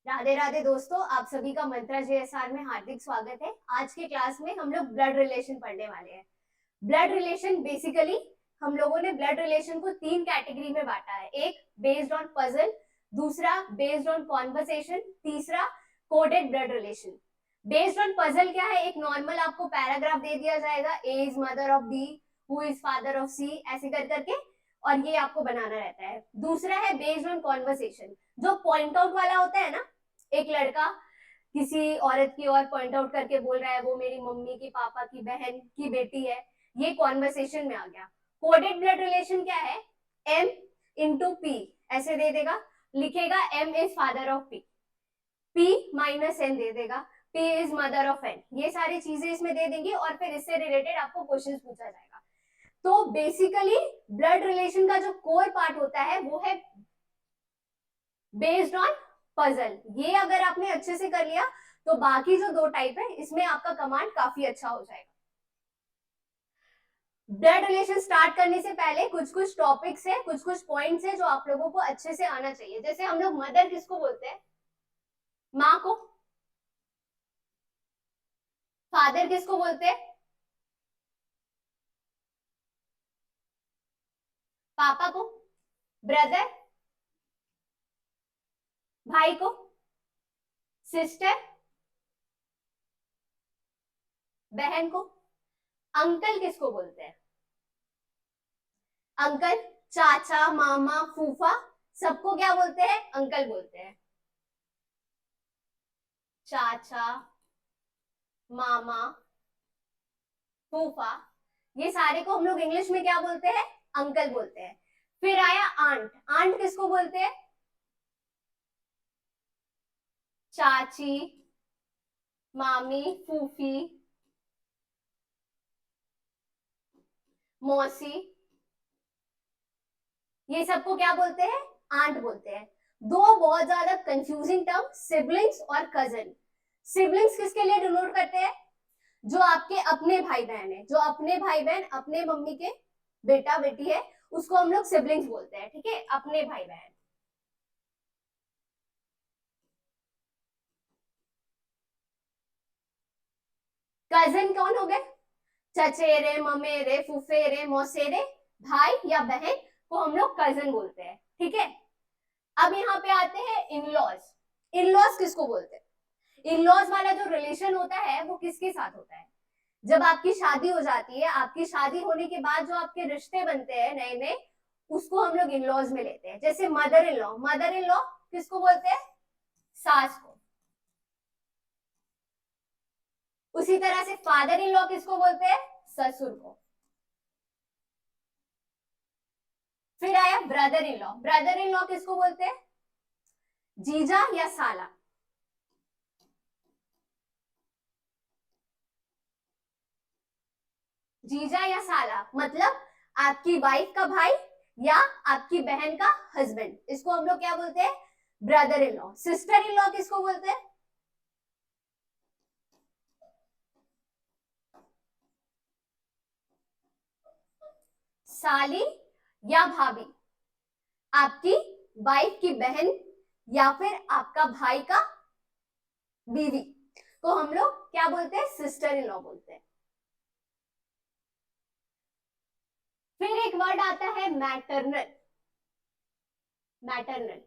राधे राधे दोस्तों, आप सभी का मंत्रा जेएसआर में हार्दिक स्वागत है। आज के क्लास में हम लोग ब्लड रिलेशन पढ़ने वाले हैं। ब्लड रिलेशन बेसिकली हम लोगों ने ब्लड रिलेशन को तीन कैटेगरी में बांटा है। एक बेस्ड ऑन पजल, दूसरा बेस्ड ऑन कॉन्वर्सेशन, तीसरा coded blood relation. Based on puzzle क्या है? एक नॉर्मल आपको पैराग्राफ दे दिया जाएगा, A is mother of B, who is father of C, ऐसे कर करके, और ये आपको बनाना रहता है। दूसरा है बेस्ड ऑन कॉन्वर्सेशन, जो पॉइंट आउट वाला होता है ना, एक लड़का किसी औरत की ओर पॉइंट आउट करके बोल रहा है वो मेरी मम्मी की, पापा की, बहन की बेटी है, ये कॉन्वर्सेशन में आ गया। कोडेड ब्लड रिलेशन क्या है? एम इंटू पी ऐसे दे देगा, लिखेगा M is father of P, P minus N दे देगा, P is mother of N, ये सारी चीजें इसमें दे देंगे और फिर इससे रिलेटेड आपको क्वेश्चन पूछा जाएगा। तो बेसिकली ब्लड रिलेशन का जो कोर पार्ट होता है वो है बेस्ड ऑन पजल। ये अगर आपने अच्छे से कर लिया तो बाकी जो दो टाइप है इसमें आपका कमांड काफी अच्छा हो जाएगा। ब्लड रिलेशन स्टार्ट करने से पहले कुछ कुछ टॉपिक्स है, कुछ कुछ पॉइंट्स है जो आप लोगों को अच्छे से आना चाहिए। जैसे हम लोग मदर किसको बोलते हैं? माँ को। फादर किसको बोलते हैं? पापा को। ब्रदर भाई को। सिस्टर बहन को। अंकल किसको बोलते हैं? अंकल, चाचा, मामा, फूफा, सबको क्या बोलते हैं? अंकल बोलते हैं। चाचा, मामा, फूफा, ये सारे को हम लोग इंग्लिश में क्या बोलते हैं? अंकल बोलते हैं। फिर आया आंट। आंट किसको बोलते हैं? चाची, मामी, फूफी, मौसी, ये सबको क्या बोलते हैं? आंट बोलते हैं। दो बहुत ज्यादा कंफ्यूजिंग टर्म, सिबलिंग्स और कजन। सिबलिंग्स किसके लिए डिनोट करते हैं? जो आपके अपने भाई बहन है, जो अपने भाई बहन अपने मम्मी के बेटा बेटी है, उसको हम लोग सिबलिंग्स बोलते हैं। ठीक है, अपने भाई बहन। कजन कौन हो गए? चचेरे, ममेरे, फुफेरे, मौसेरे, भाई या बहन को हम लोग कजन बोलते हैं। ठीक है, अब यहाँ पे आते हैं इनलॉज। इनलॉज किसको बोलते हैं? इनलॉज वाला जो रिलेशन होता है वो किसके साथ होता है? जब आपकी शादी हो जाती है, आपकी शादी होने के बाद जो आपके रिश्ते बनते हैं नए नए, उसको हम लोग इनलॉज में लेते हैं। जैसे mother in law, mother in law किसको बोलते हैं? सास को। उसी तरह से फादर इन लॉ किसको बोलते हैं? ससुर को। फिर आया brother in law. Brother in law किसको बोलते हैं? जीजा या साला। जीजा या साला मतलब आपकी वाइफ का भाई या आपकी बहन का हस्बैंड, इसको हम लोग क्या बोलते हैं? Brother in law. Sister in law किसको बोलते हैं? साली या भाभी। आपकी वाइफ की बहन या फिर आपका भाई का बीवी को हम लोग क्या बोलते हैं? सिस्टर इन लॉ बोलते हैं। फिर एक वर्ड आता है मैटरनल। मैटरनल,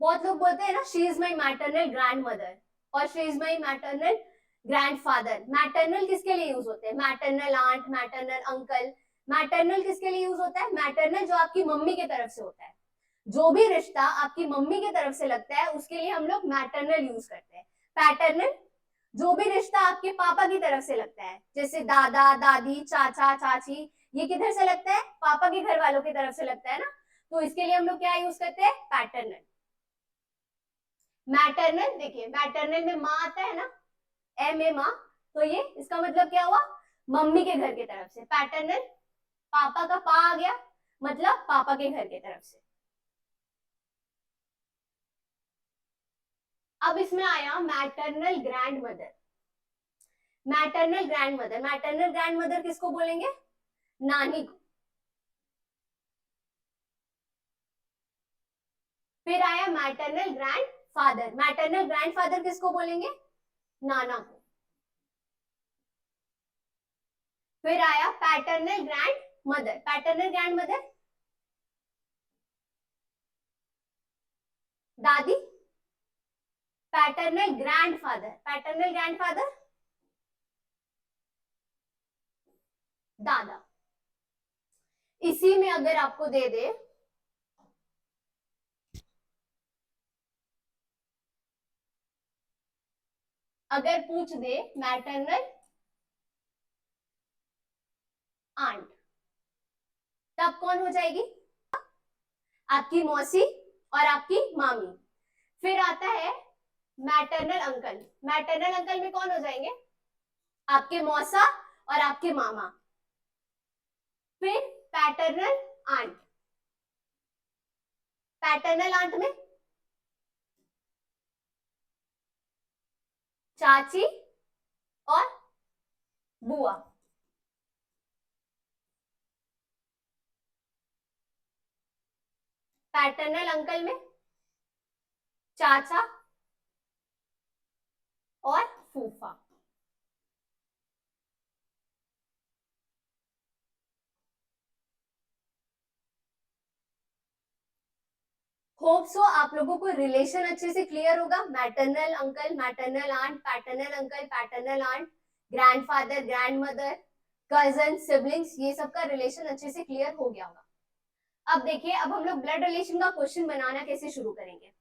बहुत लोग बोलते हैं ना, she is my maternal grandmother और she is my maternal grandfather. Maternal किसके लिए यूज होते हैं? Maternal aunt, maternal uncle. Maternal किसके लिए यूज होता है? मैटरनल जो आपकी मम्मी की तरफ से होता है, जो भी रिश्ता आपकी मम्मी की तरफ से लगता है उसके लिए हम लोग मैटरनल यूज करते हैं। पैटर्नल जो भी रिश्ता आपके पापा की तरफ से लगता है, जैसे दादा दादी, चाचा चाची, ये किधर से लगता है? पापा के घर वालों की तरफ से लगता है ना, तो इसके लिए हम लोग क्या यूज करते हैं? पैटर्नल। मैटरनल, देखिए मैटरनल में माँ आता है ना, एम ए माँ, तो ये इसका मतलब क्या हुआ? मम्मी के घर की तरफ से। पैटर्नल, पापा का पा आ गया, मतलब पापा के घर की तरफ से। अब इसमें आया maternal grand mother. Maternal grand mother, maternal grand mother किसको बोलेंगे? नानी को। फिर मैटरनल ग्रैंडफादर। मैटरनल ग्रैंडफादर किसको बोलेंगे? नाना को। फिर आया paternal grand mother. Paternal grand mother दादी। पैटर्नल ग्रैंडफादर, पैटर्नल ग्रैंडफादर दादा। इसी में अगर आपको दे दे अगर पूछ दे मैटरनल आंट, तब कौन हो जाएगी? आपकी मौसी और आपकी मामी। फिर आता है मैटरनल अंकल। मैटरनल अंकल में कौन हो जाएंगे? आपके मौसा और आपके मामा। फिर पैटर्नल आंट। पैटर्नल आंट में चाची और बुआ। पैटर्नल अंकल में चाचा और फूफा। होप सो आप लोगों को रिलेशन अच्छे से क्लियर होगा। Maternal uncle, maternal aunt, paternal uncle, paternal aunt, grandfather, grandmother, cousin, siblings, ये सब का रिलेशन अच्छे से क्लियर हो गया होगा। अब देखिए, अब हम लोग ब्लड रिलेशन का क्वेश्चन बनाना कैसे शुरू करेंगे।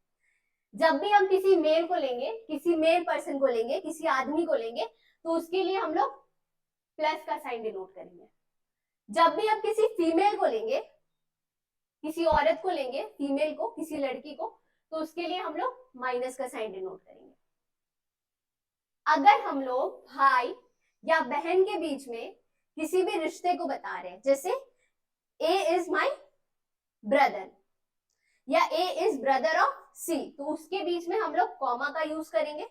जब भी हम किसी मेल को लेंगे, किसी मेल पर्सन को लेंगे, किसी आदमी को लेंगे, तो उसके लिए हम लोग प्लस का साइन डिनोट करेंगे। जब भी हम किसी फीमेल को लेंगे, किसी औरत को लेंगे, फीमेल को, किसी लड़की को, तो उसके लिए हम लोग माइनस का साइन डिनोट करेंगे। अगर हम लोग भाई या बहन के बीच में किसी भी रिश्ते को बता रहे हैं, जैसे ए इज माई ब्रदर या ए इज ब्रदर ऑफ सी, तो उसके बीच में हम लोग कॉमा का यूज करेंगे।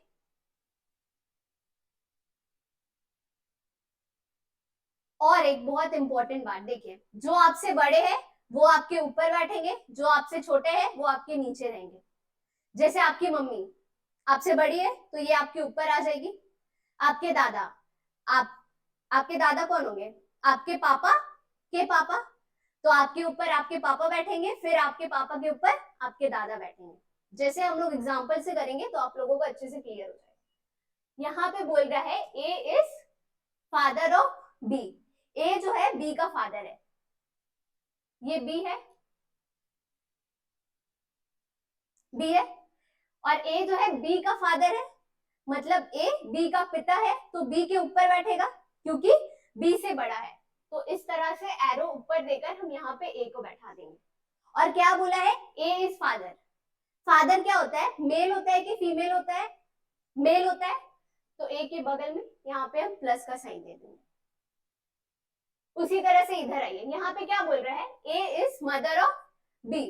और एक बहुत इंपॉर्टेंट बात देखिए, जो आपसे बड़े हैं वो आपके ऊपर बैठेंगे, जो आपसे छोटे हैं वो आपके नीचे रहेंगे। जैसे आपकी मम्मी आपसे बड़ी है तो ये आपके ऊपर आ जाएगी। आपके दादा, आपके दादा कौन होंगे? आपके पापा के पापा, तो आपके ऊपर आपके पापा बैठेंगे, फिर आपके पापा के ऊपर आपके दादा बैठेंगे। जैसे हम लोग एग्जाम्पल से करेंगे तो आप लोगों को अच्छे से क्लियर हो जाएगा। यहाँ पे बोल रहा है A is father of B. ए जो है बी का फादर है, ये बी है, बी है, और ए जो है बी का फादर है, मतलब ए बी का पिता है, तो बी के ऊपर बैठेगा क्योंकि बी से बड़ा है। तो इस तरह से एरो ऊपर देकर हम यहाँ पे ए को बैठा देंगे। और क्या बोला है? A is father. फादर क्या होता है? मेल होता है कि फीमेल होता है? मेल होता है, तो ए के बगल में यहाँ पे हम प्लस का साइन दे देंगे। उसी तरह से इधर आइए, यहाँ पे क्या बोल रहा है? A is mother of B.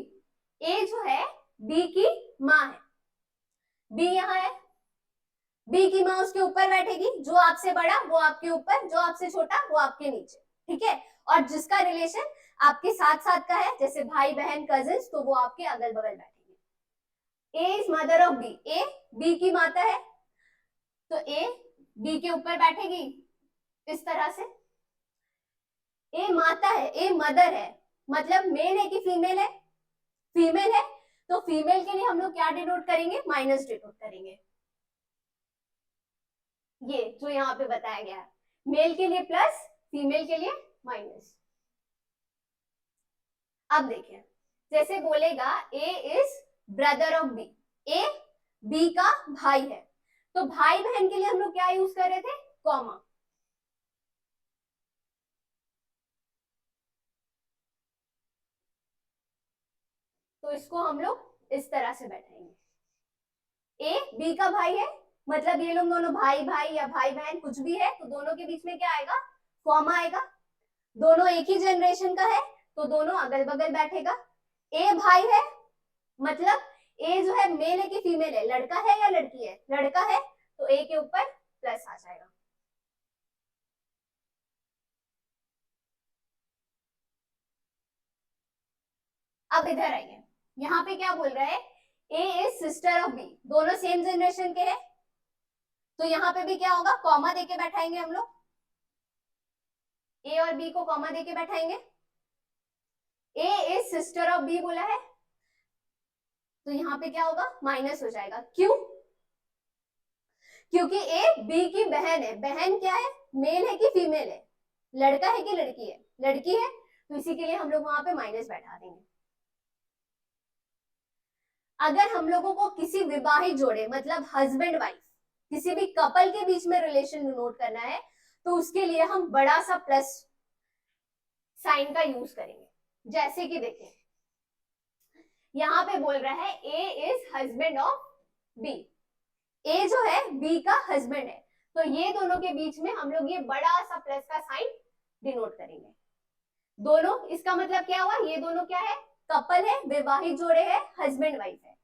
ए जो है बी की माँ है, बी यहाँ है, बी की माँ उसके ऊपर बैठेगी, जो आपसे बड़ा वो आपके ऊपर, जो आपसे छोटा वो आपके नीचे, ठीक है। और जिसका रिलेशन आपके साथ साथ का है, जैसे भाई बहन कजिन्स, तो वो आपके अगल बगल बैठेंगे। A is mother of B, A B की माता है, तो ए बी के ऊपर बैठेगी इस तरह से। ए माता है, ए मदर है, मतलब मेल है कि फीमेल है? फीमेल है, तो फीमेल के लिए हम लोग क्या डिनोट करेंगे? माइनस डिनोट करेंगे। ये जो यहाँ पे बताया गया है, मेल के लिए प्लस, फीमेल के लिए माइनस। अब देखिए, जैसे बोलेगा A is brother of B, A B का भाई है, तो भाई बहन के लिए हम लोग क्या यूज कर रहे थे? कॉमा। तो इसको हम लोग इस तरह से बैठाएंगे। ए बी का भाई है, मतलब ये लोग दोनों भाई भाई या भाई बहन कुछ भी है, तो दोनों के बीच में क्या आएगा? कॉमा आएगा। दोनों एक ही जनरेशन का है, तो दोनों अगल बगल बैठेगा। ए भाई है, मतलब ए जो है मेल है कि फीमेल है? लड़का है या लड़की है? लड़का है, तो ए के ऊपर प्लस आ जाएगा। अब इधर आइए, यहाँ पे क्या बोल रहा है? A is sister of B, दोनों सेम जनरेशन के हैं, तो यहाँ पे भी क्या होगा, कॉमा देके बैठाएंगे हम लोग, ए और बी को कॉमा देके बैठाएंगे। ए इज सिस्टर ऑफ बी बोला है, तो यहाँ पे क्या होगा, माइनस हो जाएगा। क्यों? क्योंकि ए बी की बहन है। बहन क्या है, मेल है कि फीमेल है, लड़का है कि लड़की है, लड़की है, तो इसी के लिए हम लोग वहां पे माइनस बैठा देंगे। अगर हम लोगों को किसी विवाहित जोड़े मतलब हस्बैंड वाइफ किसी भी कपल के बीच में रिलेशन नोट करना है, तो उसके लिए हम बड़ा सा प्लस साइन का यूज करेंगे। जैसे कि देखिए यहाँ पे बोल रहा है A is husband of B, ए जो है बी का हस्बैंड है, तो ये दोनों के बीच में हम लोग ये बड़ा सा प्लस का साइन डिनोट करेंगे। दोनों, इसका मतलब क्या हुआ, ये दोनों क्या है, कपल है, विवाहित जोड़े है, हस्बैंड वाइफ है।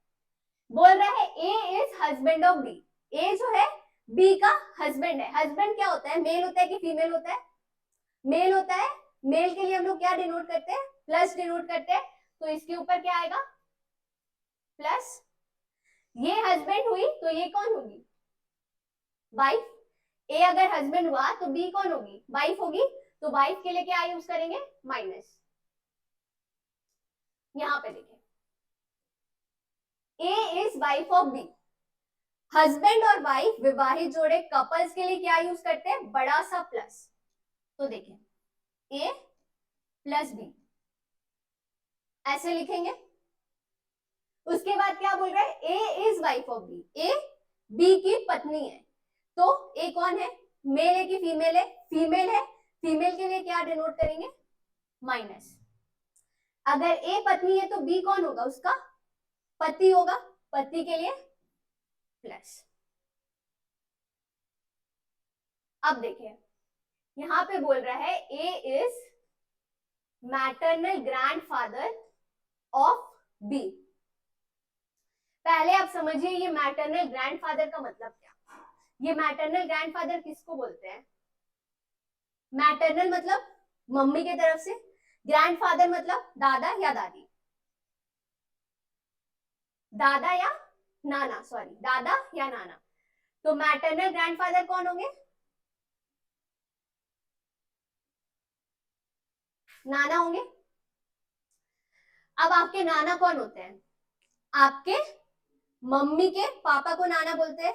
बोल रहा है A is husband of B, ए जो है बी का हस्बैंड है। हस्बैंड क्या होता है, मेल होता है कि फीमेल होता है, मेल होता है। मेल के लिए हम लोग क्या डिनोट करते हैं, प्लस डिनोट करते हैं, तो इसके ऊपर क्या आएगा, प्लस। ये हस्बैंड हुई तो ये कौन होगी, वाइफ। ए अगर हस्बैंड हुआ तो बी कौन होगी, वाइफ होगी, तो वाइफ के लिए क्या यूज करेंगे, माइनस। यहां पे देखिए A is wife of B, husband और वाइफ विवाहित जोड़े कपल्स के लिए क्या यूज करते हैं, बड़ा सा प्लस। तो देखिए ए प्लस बी ऐसे लिखेंगे। उसके बाद क्या बोल रहा है, A is wife of B, A B की पत्नी है, तो ए कौन है, मेल है कि फीमेल है, फीमेल है, फीमेल के लिए क्या डिनोट करेंगे, माइनस। अगर ए पत्नी है तो बी कौन होगा, उसका पति होगा, पति के लिए प्लस। अब देखिए यहां पे बोल रहा है A is maternal grandfather of B. पहले आप समझिए ये मैटरनल ग्रैंडफादर का मतलब क्या, ये मैटरनल ग्रैंडफादर किसको बोलते हैं, मैटरनल मतलब मम्मी के तरफ से, ग्रैंडफादर मतलब दादा या दादी, दादा या नाना, सॉरी दादा या नाना। तो मैटरनल ग्रैंडफादर कौन होंगे, नाना होंगे। अब आपके नाना कौन होते हैं, आपके मम्मी के पापा को नाना बोलते हैं।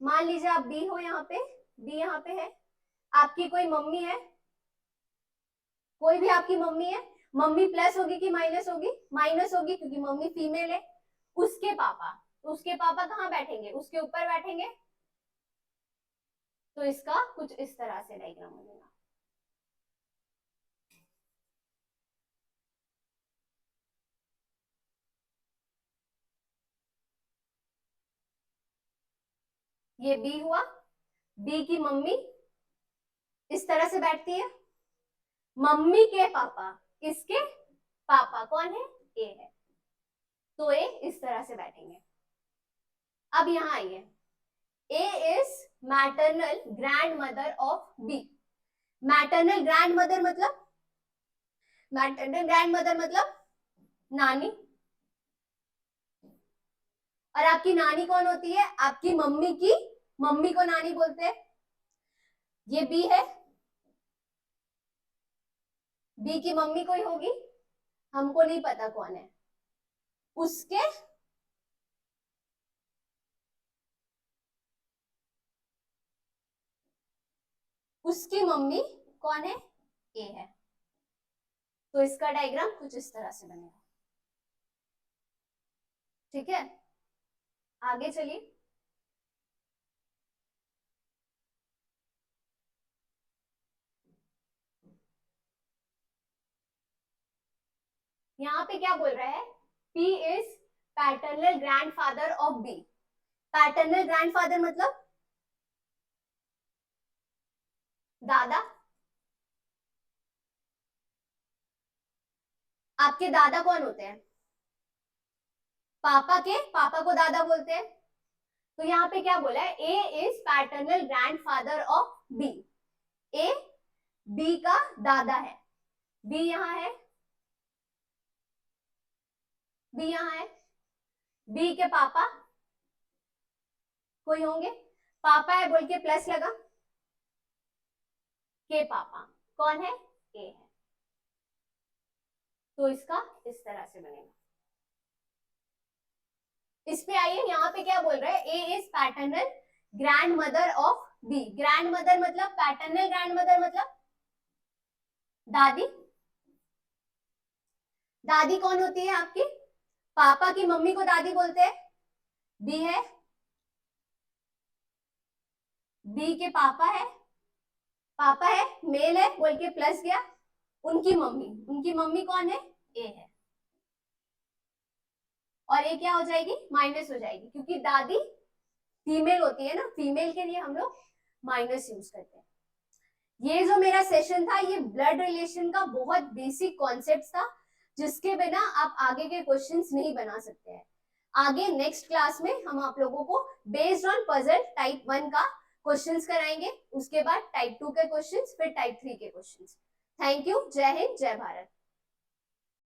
मान लीजिए आप बी हो, यहाँ पे बी यहाँ पे है, आपकी कोई मम्मी है, कोई भी आपकी मम्मी है, मम्मी प्लस होगी कि माइनस होगी, माइनस होगी क्योंकि मम्मी फीमेल है। उसके पापा, उसके पापा कहाँ बैठेंगे, उसके ऊपर बैठेंगे। तो इसका कुछ इस तरह से डायग्राम बनेगा। ये बी हुआ, बी की मम्मी इस तरह से बैठती है, मम्मी के पापा, इसके पापा कौन है, ए है, तो ए इस तरह से बैठेंगे। अब यहां आइए, A is maternal grandmother of B. Maternal grandmother मतलब, मैटरनल ग्रैंड मदर मतलब नानी, और आपकी नानी कौन होती है, आपकी मम्मी की मम्मी को नानी बोलते हैं। ये बी है, बी की मम्मी कोई होगी, हमको नहीं पता कौन है, उसके उसकी मम्मी कौन है, ए है। तो इसका डायग्राम कुछ इस तरह से बनेगा। ठीक है, आगे चलिए। यहाँ पे क्या बोल रहा है, P is paternal grandfather of B। Paternal grandfather मतलब दादा। आपके दादा कौन होते हैं, पापा के पापा को दादा बोलते हैं। तो यहाँ पे क्या बोला है, A is paternal grandfather of B। A B का दादा है, B यहाँ है, B यहाँ है, बी के पापा कोई होंगे, पापा है बोल के प्लस लगा, के पापा कौन है, ए है, तो इसका इस तरह से बनेगा। इस पे आइए, यहाँ पे क्या बोल रहा है, A is paternal grandmother of B. Grandmother मतलब पैटर्नल ग्रैंड मदर मतलब दादी। दादी कौन होती है आपकी, पापा की मम्मी को दादी बोलते हैं, बी है, बी के पापा है मेल है बोल के प्लस गया, उनकी मम्मी कौन है, ए है, और ए क्या हो जाएगी, माइनस हो जाएगी, क्योंकि दादी फीमेल होती है ना, फीमेल के लिए हम लोग माइनस यूज करते हैं। ये जो मेरा सेशन था ये ब्लड रिलेशन का बहुत बेसिक कॉन्सेप्ट था, जिसके बिना आप आगे के क्वेश्चंस नहीं बना सकते हैं। आगे नेक्स्ट क्लास में हम आप लोगों को बेस्ड ऑन पजल टाइप 1 का क्वेश्चंस कराएंगे, उसके बाद टाइप 2 के क्वेश्चंस, फिर टाइप 3 के क्वेश्चंस। थैंक यू, जय हिंद, जय भारत।